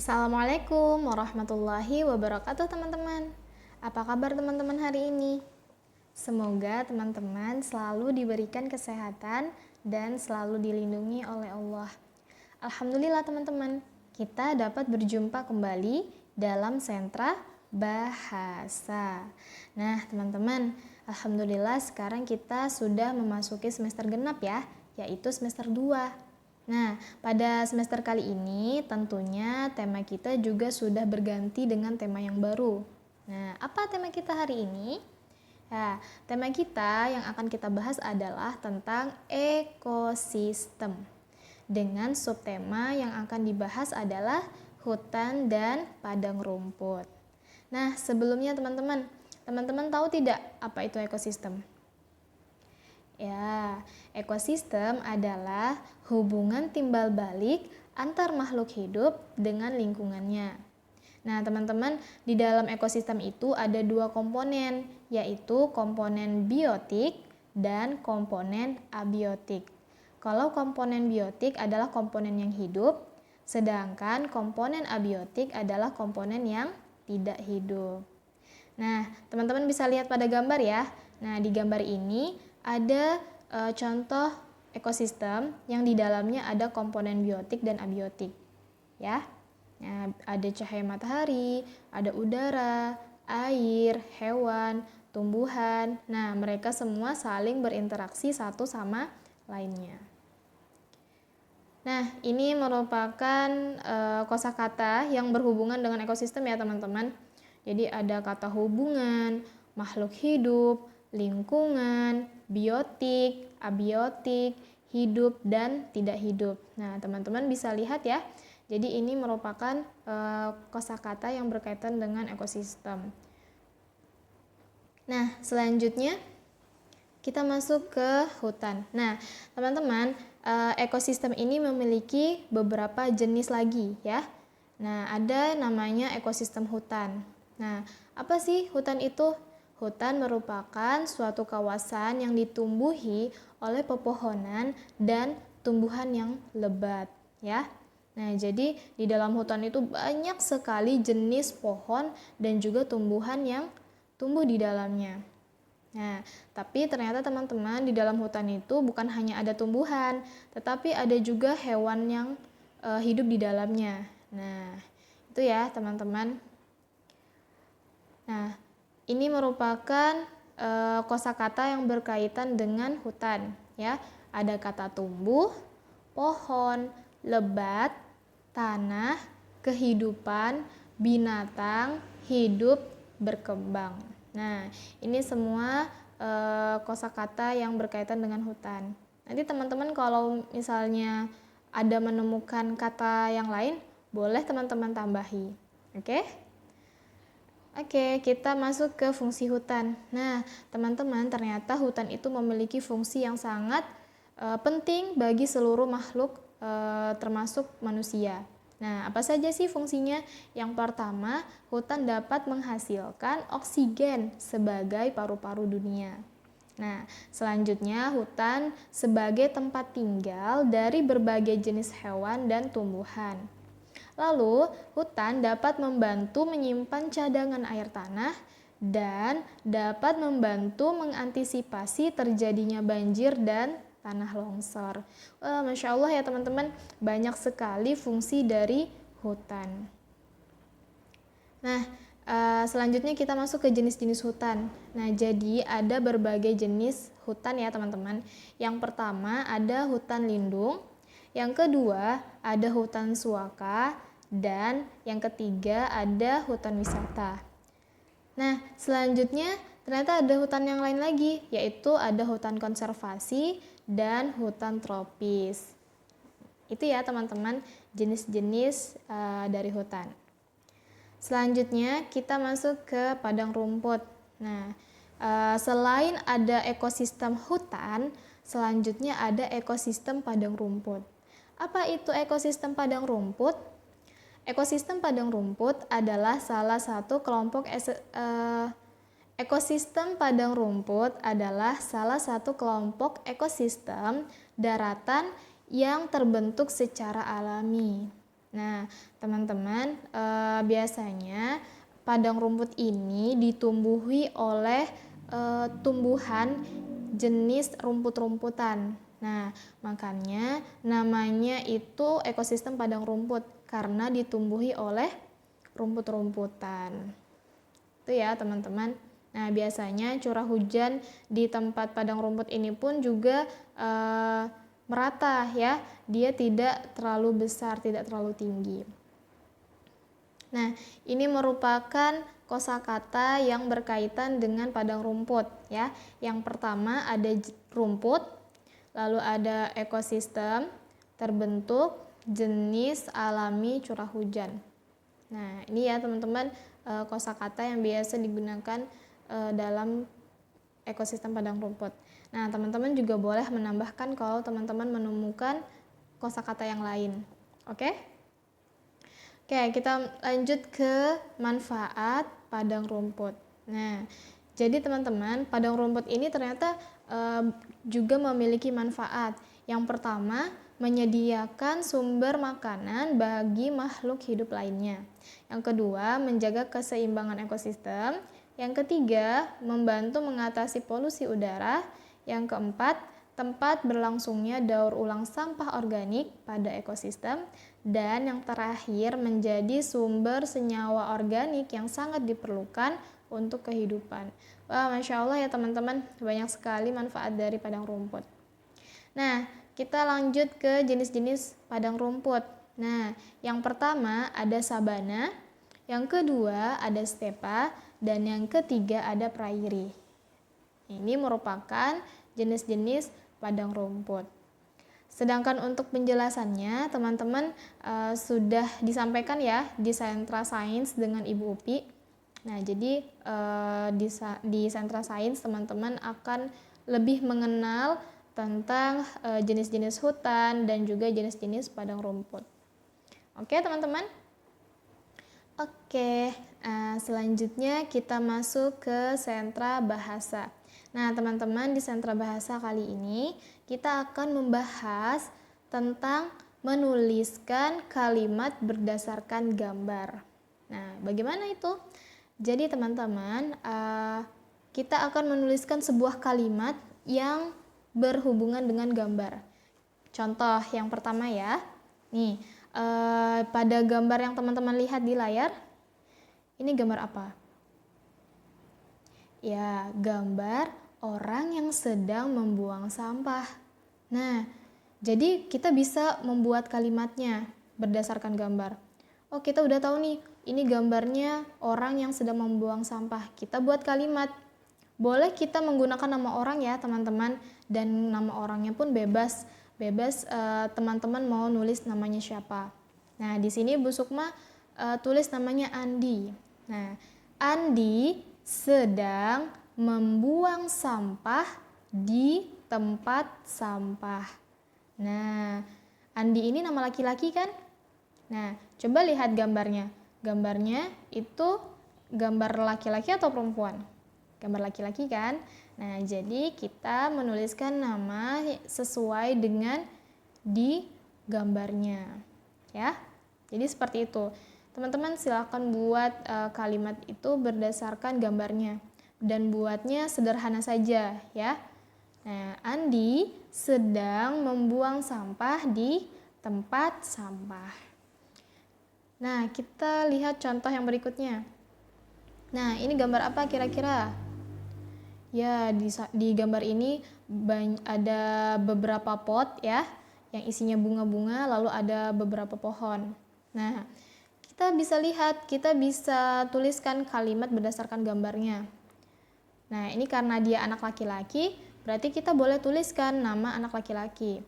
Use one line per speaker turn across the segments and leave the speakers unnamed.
Assalamualaikum warahmatullahi wabarakatuh teman-teman. Apa kabar teman-teman hari ini? Semoga teman-teman selalu diberikan kesehatan dan selalu dilindungi oleh Allah. Alhamdulillah teman-teman, kita dapat berjumpa kembali dalam sentra bahasa. Nah teman-teman, alhamdulillah sekarang kita sudah memasuki semester genap ya, yaitu semester 2. Nah, pada semester kali ini tentunya tema kita juga sudah berganti dengan tema yang baru. Nah, apa tema kita hari ini? Nah, tema kita yang akan kita bahas adalah tentang ekosistem. Dengan subtema yang akan dibahas adalah hutan dan padang rumput. Nah, sebelumnya teman-teman tahu tidak apa itu ekosistem? Ya, ekosistem adalah hubungan timbal balik antar makhluk hidup dengan lingkungannya. Nah, teman-teman, di dalam ekosistem itu ada dua komponen, yaitu komponen biotik dan komponen abiotik. Kalau komponen biotik adalah komponen yang hidup, sedangkan komponen abiotik adalah komponen yang tidak hidup. Nah, teman-teman bisa lihat pada gambar ya. Nah, di gambar ini ada contoh ekosistem yang di dalamnya ada komponen biotik dan abiotik. Ya. Nah, ada cahaya matahari, ada udara, air, hewan, tumbuhan. Nah, mereka semua saling berinteraksi satu sama lainnya. Nah, ini merupakan kosakata yang berhubungan dengan ekosistem ya, teman-teman. Jadi ada kata hubungan, makhluk hidup, lingkungan, biotik, abiotik, hidup dan tidak hidup. Nah, teman-teman bisa lihat ya. Jadi ini merupakan kosakata yang berkaitan dengan ekosistem. Nah, selanjutnya kita masuk ke hutan. Nah, teman-teman, ekosistem ini memiliki beberapa jenis lagi ya. Nah, ada namanya ekosistem hutan. Nah, apa sih hutan itu? Hutan merupakan suatu kawasan yang ditumbuhi oleh pepohonan dan tumbuhan yang lebat, ya. Nah, jadi di dalam hutan itu banyak sekali jenis pohon dan juga tumbuhan yang tumbuh di dalamnya. Nah, tapi ternyata teman-teman di dalam hutan itu bukan hanya ada tumbuhan, tetapi ada juga hewan yang hidup di dalamnya. Nah, itu ya teman-teman. Nah, ini merupakan kosakata yang berkaitan dengan hutan, ya. Ada kata tumbuh, pohon, lebat, tanah, kehidupan, binatang, hidup, berkembang. Nah, ini semua kosakata yang berkaitan dengan hutan. Nanti teman-teman kalau misalnya ada menemukan kata yang lain, boleh teman-teman tambahi. Oke? Oke, kita masuk ke fungsi hutan. Nah, teman-teman, ternyata hutan itu memiliki fungsi yang sangat penting bagi seluruh makhluk termasuk manusia. Nah, apa saja sih fungsinya? Yang pertama, hutan dapat menghasilkan oksigen sebagai paru-paru dunia. Nah, selanjutnya hutan sebagai tempat tinggal dari berbagai jenis hewan dan tumbuhan. Lalu, hutan dapat membantu menyimpan cadangan air tanah dan dapat membantu mengantisipasi terjadinya banjir dan tanah longsor. Masya Allah ya teman-teman, banyak sekali fungsi dari hutan. Nah, selanjutnya kita masuk ke jenis-jenis hutan. Nah, jadi ada berbagai jenis hutan ya teman-teman. Yang pertama ada hutan lindung, yang kedua ada hutan suaka, dan yang ketiga ada hutan wisata. Nah, selanjutnya ternyata ada hutan yang lain lagi, yaitu ada hutan konservasi dan hutan tropis. Itu ya teman-teman jenis-jenis dari hutan. Selanjutnya kita masuk ke padang rumput. Nah, selain ada ekosistem hutan, selanjutnya ada ekosistem padang rumput. Apa itu ekosistem padang rumput? Ekosistem padang rumput adalah salah satu kelompok ekosistem padang rumput adalah salah satu kelompok ekosistem daratan yang terbentuk secara alami. Nah, teman-teman, biasanya padang rumput ini ditumbuhi oleh tumbuhan jenis rumput-rumputan. Nah, makanya namanya itu ekosistem padang rumput karena ditumbuhi oleh rumput-rumputan. Itu ya, teman-teman. Nah, biasanya curah hujan di tempat padang rumput ini pun juga merata ya, dia tidak terlalu besar, tidak terlalu tinggi. Nah, ini merupakan kosakata yang berkaitan dengan padang rumput ya. Yang pertama ada rumput, lalu ada ekosistem, terbentuk, jenis, alami, curah hujan. Nah, ini ya teman-teman kosakata yang biasa digunakan dalam ekosistem padang rumput. Nah, teman-teman juga boleh menambahkan kalau teman-teman menemukan kosakata yang lain. Oke? Oke, kita lanjut ke manfaat padang rumput. Nah, jadi teman-teman, padang rumput ini ternyata juga memiliki manfaat. Yang pertama, menyediakan sumber makanan bagi makhluk hidup lainnya. Yang kedua, menjaga keseimbangan ekosistem. Yang ketiga, membantu mengatasi polusi udara. Yang keempat, tempat berlangsungnya daur ulang sampah organik pada ekosistem. Dan yang terakhir, menjadi sumber senyawa organik yang sangat diperlukan untuk kehidupan. Wah, Masya Allah ya teman-teman, banyak sekali manfaat dari padang rumput. Nah, kita lanjut ke jenis-jenis padang rumput. Nah, yang pertama ada sabana, yang kedua ada stepa, dan yang ketiga ada prairie. Ini merupakan jenis-jenis padang rumput. Sedangkan untuk penjelasannya, teman-teman sudah disampaikan ya di Sentra Sains dengan Ibu Upi. Nah, jadi di Sentra Sains teman-teman akan lebih mengenal tentang jenis-jenis hutan dan juga jenis-jenis padang rumput. Oke, teman-teman? Oke, selanjutnya kita masuk ke sentra bahasa. Nah, teman-teman, di sentra bahasa kali ini kita akan membahas tentang menuliskan kalimat berdasarkan gambar. Nah, bagaimana itu? Jadi, teman-teman, kita akan menuliskan sebuah kalimat yang berhubungan dengan gambar. Contoh yang pertama ya. Nih, pada gambar yang teman-teman lihat di layar, ini gambar apa? Ya, gambar orang yang sedang membuang sampah. Nah, jadi kita bisa membuat kalimatnya berdasarkan gambar. Oh, kita udah tahu nih, ini gambarnya orang yang sedang membuang sampah. Kita buat kalimat. Boleh kita menggunakan nama orang ya, teman-teman, dan nama orangnya pun bebas teman-teman mau nulis namanya siapa. Nah, di sini Bu Sukma tulis namanya Andi. Nah, Andi sedang membuang sampah di tempat sampah. Nah, Andi ini nama laki-laki kan? Nah, coba lihat gambarnya. Gambarnya itu gambar laki-laki atau perempuan? Gambar laki-laki kan? Nah, jadi kita menuliskan nama sesuai dengan di gambarnya. Ya. Jadi seperti itu. Teman-teman silakan buat kalimat itu berdasarkan gambarnya dan buatnya sederhana saja ya. Nah, Andi sedang membuang sampah di tempat sampah. Nah, kita lihat contoh yang berikutnya. Nah, ini gambar apa kira-kira? Ya, di gambar ini ada beberapa pot ya, yang isinya bunga-bunga, lalu ada beberapa pohon. Nah, kita bisa lihat, kita bisa tuliskan kalimat berdasarkan gambarnya. Nah, ini karena dia anak laki-laki, berarti kita boleh tuliskan nama anak laki-laki.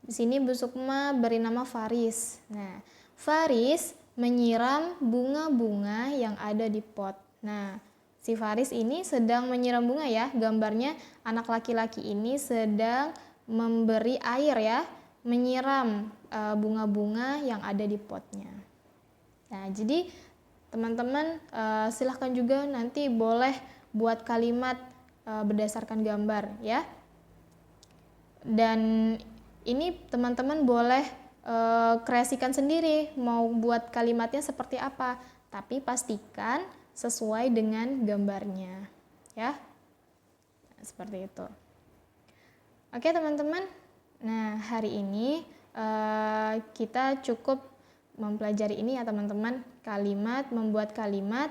Di sini Bu Sukma beri nama Faris. Nah, Faris menyiram bunga-bunga yang ada di pot. Nah, si Faris ini sedang menyiram bunga ya. Gambarnya anak laki-laki ini sedang memberi air ya, menyiram bunga-bunga yang ada di potnya. Nah, jadi teman-teman silahkan juga nanti boleh buat kalimat berdasarkan gambar ya. Dan ini teman-teman boleh kreasikan sendiri mau buat kalimatnya seperti apa, tapi pastikan sesuai dengan gambarnya, ya. Nah, seperti itu. Oke teman-teman, nah hari ini kita cukup mempelajari ini ya teman-teman, membuat kalimat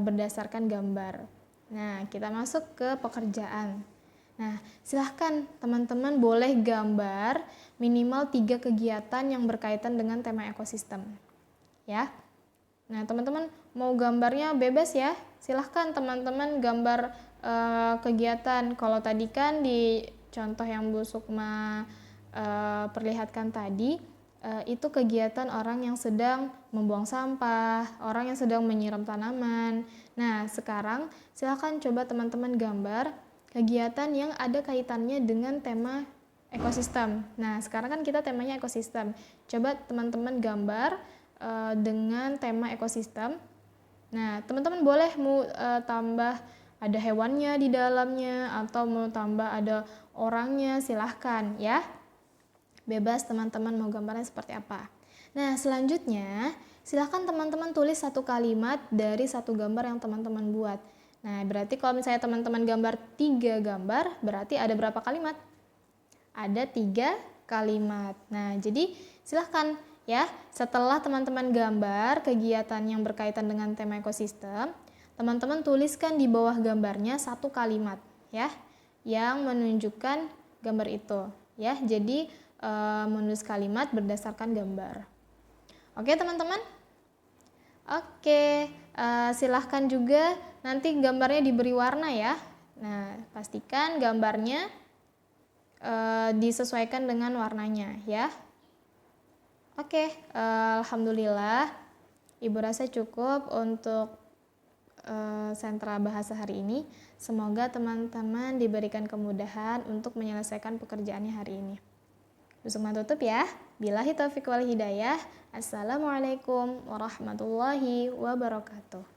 berdasarkan gambar. Nah, kita masuk ke pekerjaan. Nah, silahkan teman-teman boleh gambar minimal 3 kegiatan yang berkaitan dengan tema ekosistem. Ya. Nah, teman-teman mau gambarnya bebas ya. Silahkan teman-teman gambar kegiatan. Kalau tadi kan di contoh yang Bu Sukma perlihatkan tadi, itu kegiatan orang yang sedang membuang sampah, orang yang sedang menyiram tanaman. Nah, sekarang silahkan coba teman-teman gambar kegiatan yang ada kaitannya dengan tema ekosistem. Nah, sekarang kan kita temanya ekosistem. Coba teman-teman gambar dengan tema ekosistem. Nah, teman-teman boleh mau tambah ada hewannya di dalamnya atau mau tambah ada orangnya, silahkan ya. Bebas teman-teman mau gambarnya seperti apa. Nah, selanjutnya silahkan teman-teman tulis satu kalimat dari satu gambar yang teman-teman buat. Nah, berarti kalau misalnya teman-teman gambar 3 gambar, berarti ada berapa kalimat? Ada 3 kalimat. Nah, jadi silahkan ya, setelah teman-teman gambar kegiatan yang berkaitan dengan tema ekosistem, teman-teman tuliskan di bawah gambarnya satu kalimat ya, yang menunjukkan gambar itu ya. Jadi menulis kalimat berdasarkan gambar. Oke teman-teman? Oke, silahkan juga nanti gambarnya diberi warna ya. Nah, pastikan gambarnya disesuaikan dengan warnanya ya. Oke, alhamdulillah Ibu rasa cukup untuk sentra bahasa hari ini. Semoga teman-teman diberikan kemudahan untuk menyelesaikan pekerjaannya hari ini. Sukma tutup ya. Billahi taufiq wal hidayah. Assalamualaikum warahmatullahi wabarakatuh.